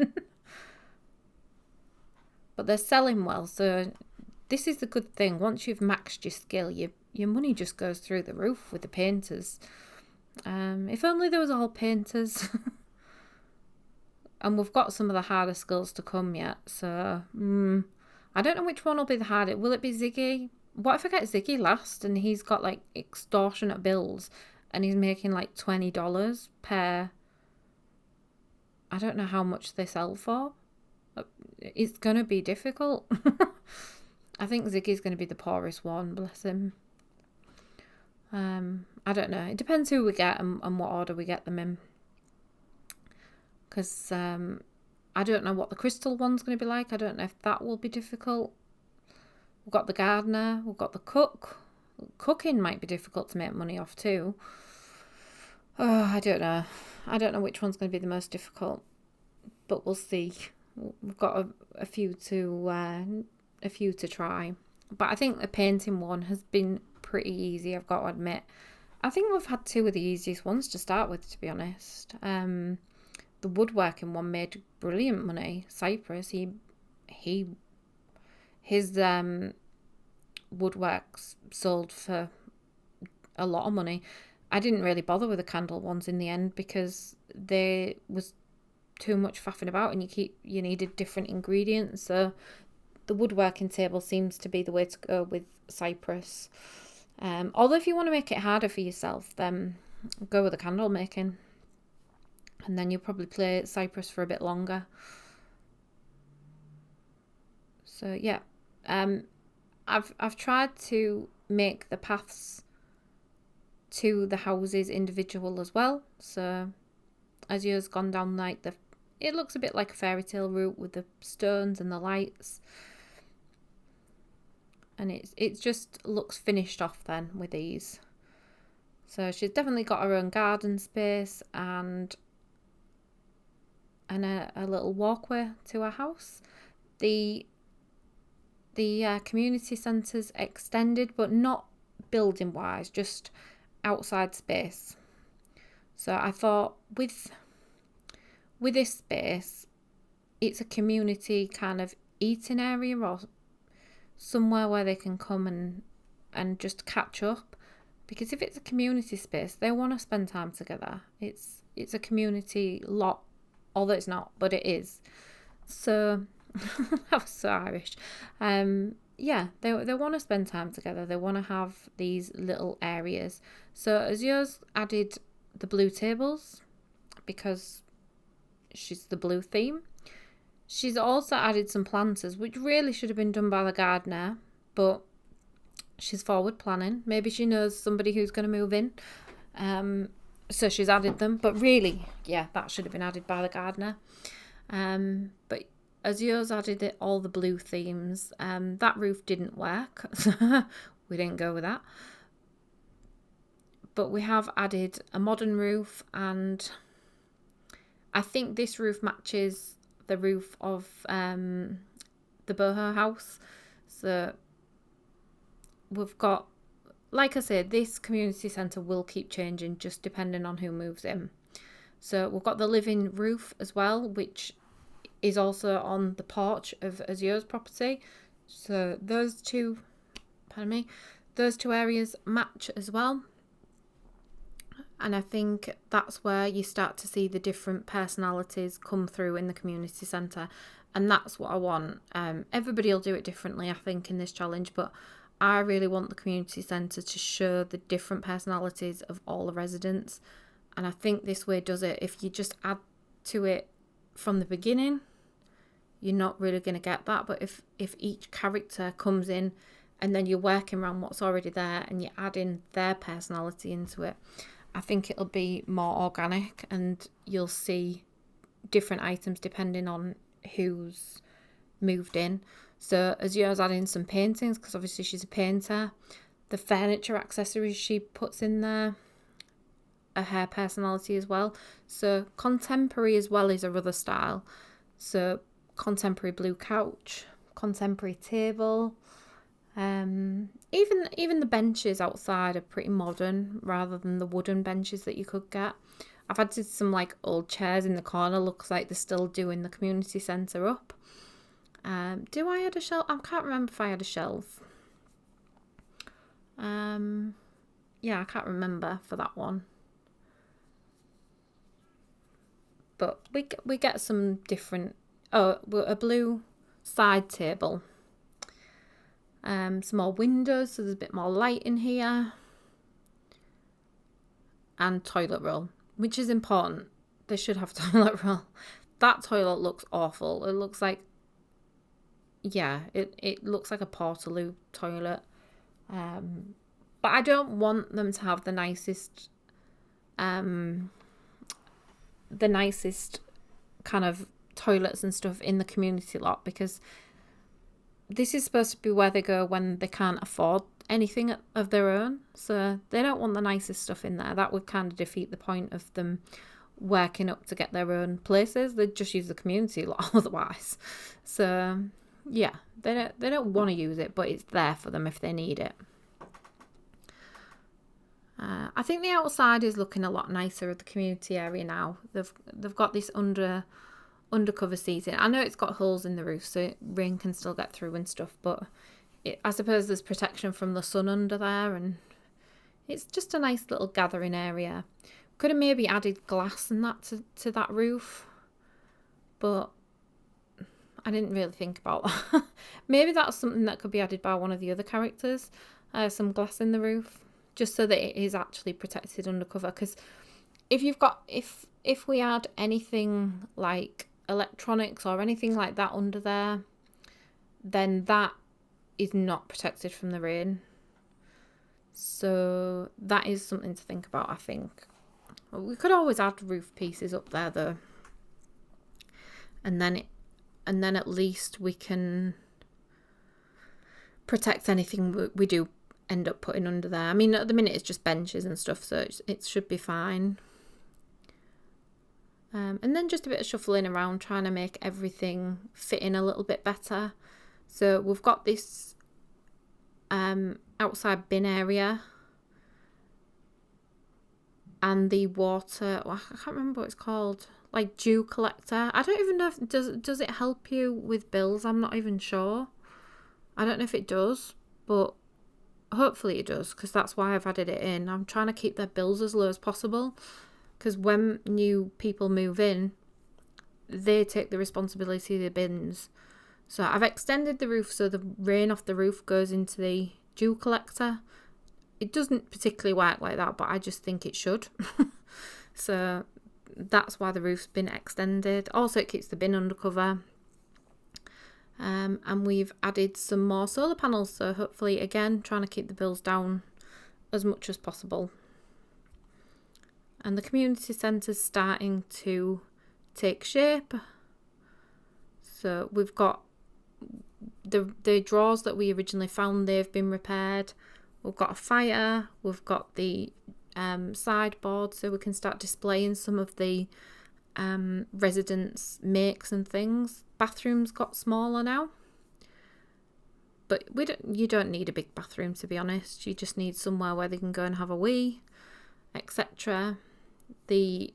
But they're selling well, so this is the good thing. Once you've maxed your skill, your money just goes through the roof with the painters. If only there was all painters. And we've got some of the harder skills to come yet. So, I don't know which one will be the hardest. Will it be Ziggy? What if I get Ziggy last and he's got like extortionate bills and he's making like $20 per... I don't know how much they sell for. It's going to be difficult. I think Ziggy's going to be the poorest one, bless him. I don't know. It depends who we get and what order we get them in. Because I don't know what the crystal one's going to be like. I don't know if that will be difficult. We've got the gardener. We've got the cook. Cooking might be difficult to make money off too. Oh, I don't know. I don't know which one's going to be the most difficult. But we'll see. We've got a few to try. But I think the painting one has been pretty easy, I've got to admit. I think we've had two of the easiest ones to start with, to be honest. The woodworking one made brilliant money. Cypress, his woodworks sold for a lot of money. I didn't really bother with the candle ones in the end because there was too much faffing about and you needed different ingredients. So the woodworking table seems to be the way to go with Cypress. Although if you want to make it harder for yourself, then go with the candle making. And then you'll probably play Cypress for a bit longer. So yeah, I've tried to make the paths to the houses individual as well. So Azure's gone down like it looks a bit like a fairy tale route with the stones and the lights. And it just looks finished off then with these. So she's definitely got her own garden space and a little walkway to her house. The community centre's extended, but not building wise, just outside space. So I thought with this space, it's a community kind of eating area or somewhere where they can come and just catch up. Because if it's a community space, they want to spend time together. It's a community lot, although it's not, but it is. So that was so Irish. Yeah, they want to spend time together. They want to have these little areas. So Azure's added the blue tables because she's the blue theme. She's also added some planters, which really should have been done by the gardener, but she's forward planning. Maybe she knows somebody who's going to move in. So she's added them. But really, yeah, that should have been added by the gardener. But Azure's added all the blue themes. That roof didn't work. So we didn't go with that. But we have added a modern roof, and I think this roof matches the roof of the boho house. So we've got, like I said, this community centre will keep changing just depending on who moves in. So we've got the living roof as well, which is also on the porch of Azure's property. So those two areas match as well. And I think that's where you start to see the different personalities come through in the community centre. And that's what I want. Everybody will do it differently, I think, in this challenge. But I really want the community centre to show the different personalities of all the residents. And I think this way does it. If you just add to it from the beginning, you're not really going to get that. But if each character comes in and then you're working around what's already there and you're adding their personality into it, I think it'll be more organic, and you'll see different items depending on who's moved in. So Azure's adding some paintings because obviously she's a painter. The furniture accessories she puts in there are her personality as well. So contemporary as well is her other style. So contemporary blue couch, contemporary table. Even the benches outside are pretty modern rather than the wooden benches that you could get. I've added some like old chairs in the corner. Looks like they're still doing the community centre up. Do I add a shelf? I can't remember if I had a shelf. Yeah, I can't remember for that one. But we get some different. Oh, a blue side table. Some more windows, so there's a bit more light in here. And toilet roll, which is important. They should have toilet roll. That toilet looks awful. It looks like, yeah, it looks like a Portaloo toilet. But I don't want them to have the nicest kind of toilets and stuff in the community lot, because this is supposed to be where they go when they can't afford anything of their own. So they don't want the nicest stuff in there. That would kind of defeat the point of them working up to get their own places. They'd just use the community lot otherwise. So yeah, they don't want to use it, but it's there for them if they need it. I think the outside is looking a lot nicer of the community area now. They've got this undercover seating. I know it's got holes in the roof, so rain can still get through and stuff, but I suppose there's protection from the sun under there, and it's just a nice little gathering area. Could have maybe added glass and that to that roof, but I didn't really think about that. Maybe that's something that could be added by one of the other characters, some glass in the roof, just so that it is actually protected undercover. Because if we add anything like electronics or anything like that under there, then that is not protected from the rain. So that is something to think about, I think. We could always add roof pieces up there though, and then at least we can protect anything we do end up putting under there. I mean, at the minute it's just benches and stuff, so it should be fine. And then just a bit of shuffling around, trying to make everything fit in a little bit better. So we've got this outside bin area and the water, I can't remember what it's called, like dew collector. I don't even know if does it help you with bills. I'm not even sure. I don't know if it does, but hopefully it does, because that's why I've added it in. I'm trying to keep their bills as low as possible, because when new people move in, they take the responsibility of the bins. So I've extended the roof so the rain off the roof goes into the dew collector. It doesn't particularly work like that, but I just think it should. So that's why the roof's been extended. Also, it keeps the bin undercover. And we've added some more solar panels, so hopefully again trying to keep the bills down as much as possible. And the community centre's starting to take shape. So we've got the drawers that we originally found, they've been repaired. We've got a fire, we've got the sideboard, so we can start displaying some of the residents' makes and things. Bathrooms got smaller now, but you don't need a big bathroom, to be honest. You just need somewhere where they can go and have a wee, etc. The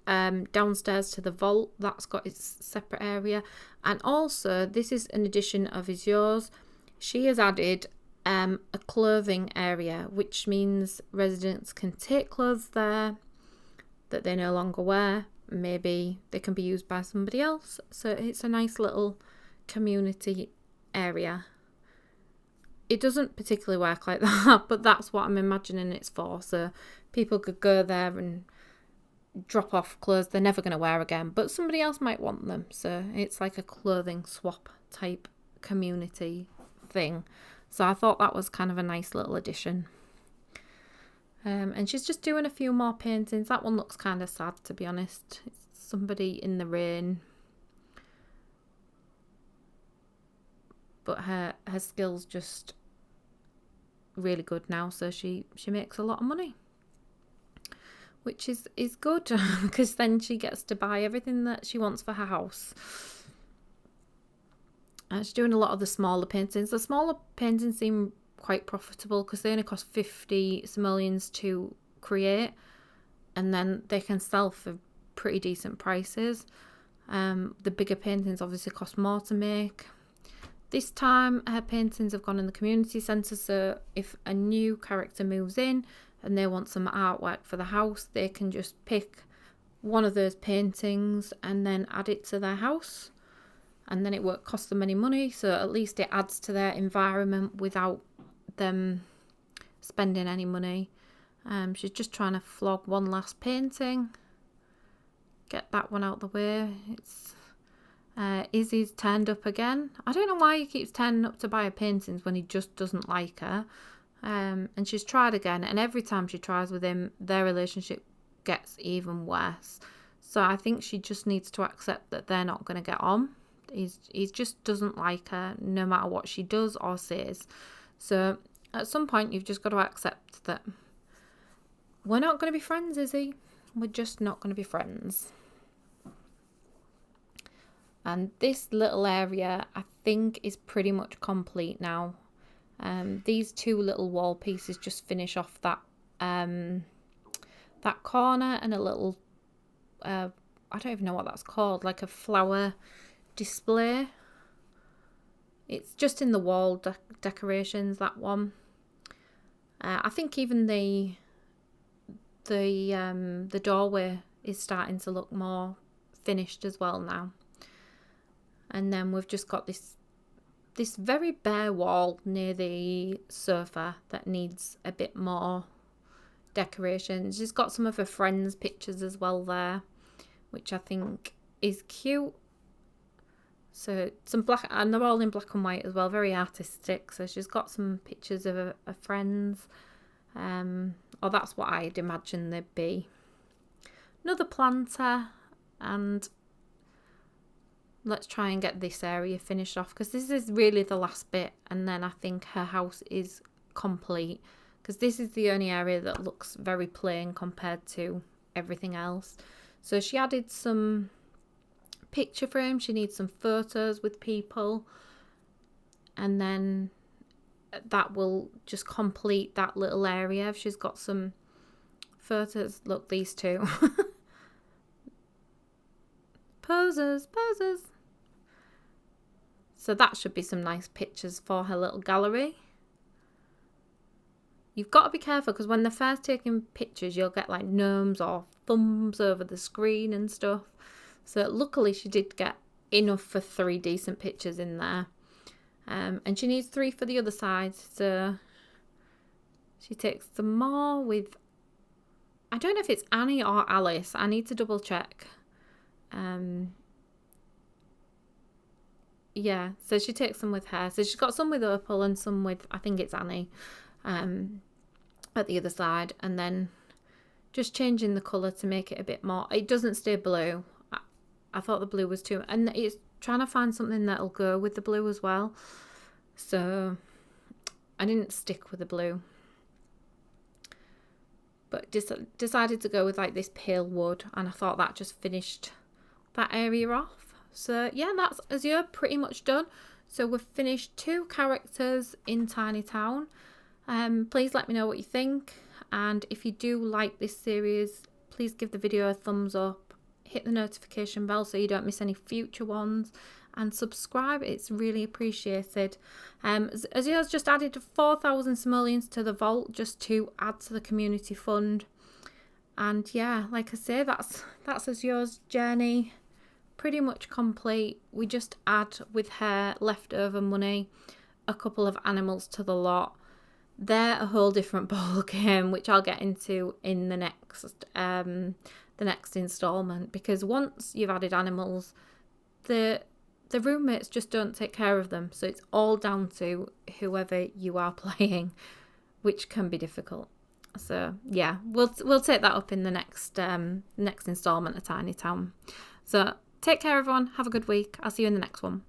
downstairs to the vault, that's got its separate area. And also, this is an addition of Azure's. She has added a clothing area, which means residents can take clothes there that they no longer wear. Maybe they can be used by somebody else. So it's a nice little community area. It doesn't particularly work like that, but that's what I'm imagining it's for. So people could go there and drop off clothes they're never going to wear again, but somebody else might want them. So it's like a clothing swap type community thing. So I thought that was kind of a nice little addition. And she's just doing a few more paintings. That one looks kind of sad, to be honest. It's somebody in the rain. But her skills just really good now, so she makes a lot of money, which is good, because then she gets to buy everything that she wants for her house. And she's doing a lot of the smaller paintings. The smaller paintings seem quite profitable because they only cost 50 simoleons to create, and then they can sell for pretty decent prices. The bigger paintings obviously cost more to make. This time her paintings have gone in the community centre, so if a new character moves in and they want some artwork for the house, they can just pick one of those paintings and then add it to their house, and then it won't cost them any money, so at least it adds to their environment without them spending any money. She's just trying to flog one last painting, get that one out the way. It's Izzy's turned up again. I don't know why he keeps turning up to buy her paintings when he just doesn't like her. And she's tried again, and every time she tries with him, their relationship gets even worse. So I think she just needs to accept that they're not going to get on. He just doesn't like her, no matter what she does or says. So at some point, you've just got to accept that we're not going to be friends, Izzy. We're just not going to be friends. And this little area, I think, is pretty much complete now. These two little wall pieces just finish off that that corner, and a little, I don't even know what that's called, like a flower display. It's just in the wall decorations, that one. I think even the doorway is starting to look more finished as well now. And then we've just got this very bare wall near the sofa that needs a bit more decoration. She's got some of her friends' pictures as well there, which I think is cute. So some black, and they're all in black and white as well, very artistic. So she's got some pictures of her friends, or that's what I'd imagine they'd be. Another planter, and let's try and get this area finished off, because this is really the last bit, and then I think her house is complete, because this is the only area that looks very plain compared to everything else. So she added some picture frames. She needs some photos with people, and then that will just complete that little area. She's got some photos. Look, these two. Posers. So that should be some nice pictures for her little gallery. You've got to be careful, because when they're first taking pictures, you'll get like gnomes or thumbs over the screen and stuff. So luckily she did get enough for 3 decent pictures in there. And she needs 3 for the other side. So she takes some more with, I don't know if it's Annie or Alice. I need to double check. Yeah, so she takes some with her. So she's got some with Opal and some with, I think it's Annie, at the other side. And then just changing the colour to make it a bit more. It doesn't stay blue. I thought the blue was too... And it's trying to find something that'll go with the blue as well. So I didn't stick with the blue. But decided to go with like this pale wood. And I thought that just finished that area off. So yeah, that's Azure pretty much done. So we've finished 2 characters in Tiny Town. Please let me know what you think. And if you do like this series, please give the video a thumbs up. Hit the notification bell so you don't miss any future ones. And subscribe, it's really appreciated. Azure's just added 4,000 simoleons to the vault just to add to the community fund. And yeah, like I say, that's Azure's journey pretty much complete. We just add with her leftover money a couple of animals to the lot. They're a whole different ball game, which I'll get into in the next installment, because once you've added animals, the roommates just don't take care of them, so it's all down to whoever you are playing, which can be difficult. So yeah, we'll take that up in the next installment of Tiny Town. So take care everyone, have a good week. I'll see you in the next one.